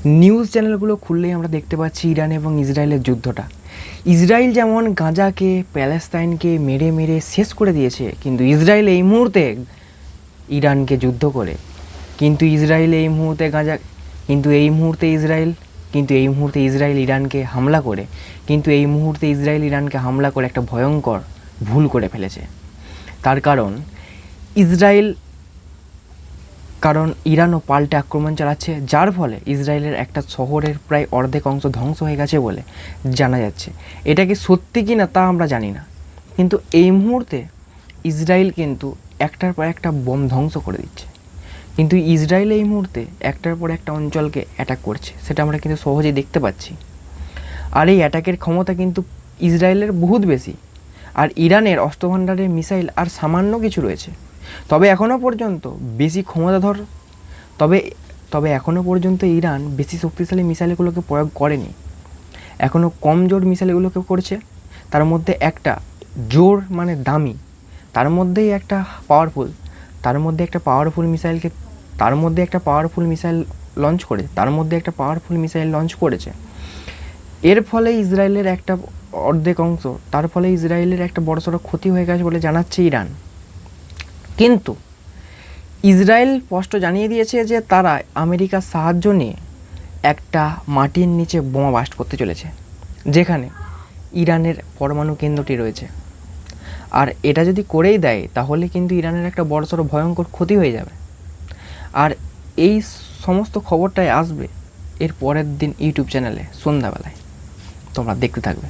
News চ্যানেলগুলো খুললেই আমরা দেখতে পাচ্ছি ইরান এবং ইসরায়েলের যুদ্ধটা। ইসরায়েল যেমন গাজাকে প্যালেস্তাইনকে মেরে মেরে শেষ করে দিয়েছে, কিন্তু ইসরায়েল এই মুহূর্তে ইরানকে যুদ্ধ করে, কিন্তু ইসরায়েল এই মুহূর্তে গাজা কিন্তু এই মুহূর্তে ইসরায়েল ইরানকে হামলা করে, ইরানকে হামলা করে একটা ভয়ঙ্কর ভুল করে ফেলেছে। তার কারণ ইরানও পাল্টে আক্রমণ চালাচ্ছে, যার ফলে ইসরায়েলের একটা শহরের প্রায় অর্ধেক অংশ ধ্বংস হয়ে গেছে বলে জানা যাচ্ছে। এটা কি সত্যি কি না তা আমরা জানি না, কিন্তু এই মুহূর্তে ইসরায়েল কিন্তু একটার পর একটা বোম ধ্বংস করে দিচ্ছে। কিন্তু ইসরায়েল এই মুহূর্তে একটার পর একটা অঞ্চলকে অ্যাটাক করছে, সেটা আমরা কিন্তু সহজেই দেখতে পাচ্ছি। আর এই অ্যাটাকের ক্ষমতা কিন্তু ইসরায়েলের বহুত বেশি, আর ইরানের অস্ত্রভাণ্ডারে মিসাইল আর সামান্য কিছু রয়েছে। তবে এখনও পর্যন্ত বেশি ক্ষমতাধর তবে এখনও পর্যন্ত ইরান বেশি শক্তিশালী মিসাইলগুলোকে প্রয়োগ করেনি, এখনও কম জোর মিসাইলগুলোকে করছে। তার মধ্যে একটা জোর মানে দামি, তার মধ্যে একটা পাওয়ারফুল মিসাইল লঞ্চ করেছে। এর ফলে ইসরায়েলের একটা অর্ধেক অংশ, তার ফলে ইসরায়েলের একটা বড়সড় ক্ষতি হয়ে গেছে বলে জানাচ্ছে ইরান। কিন্তু ইসরায়েল স্পষ্ট জানিয়ে দিয়েছে যে তারা আমেরিকার সাহায্য নিয়ে একটা মাটির নিচে বোমা ব্লাস্ট করতে চলেছে, যেখানে ইরানের পরমাণু কেন্দ্রটি রয়েছে। আর এটা যদি করেই দেয় তাহলে কিন্তু ইরানের একটা বড়সড় ভয়ঙ্কর ক্ষতি হয়ে যাবে। আর এই সমস্ত খবরটাই আসবে এর পরের দিন ইউটিউব চ্যানেলে সন্ধ্যাবেলায়। তোমরা দেখতে থাকবে।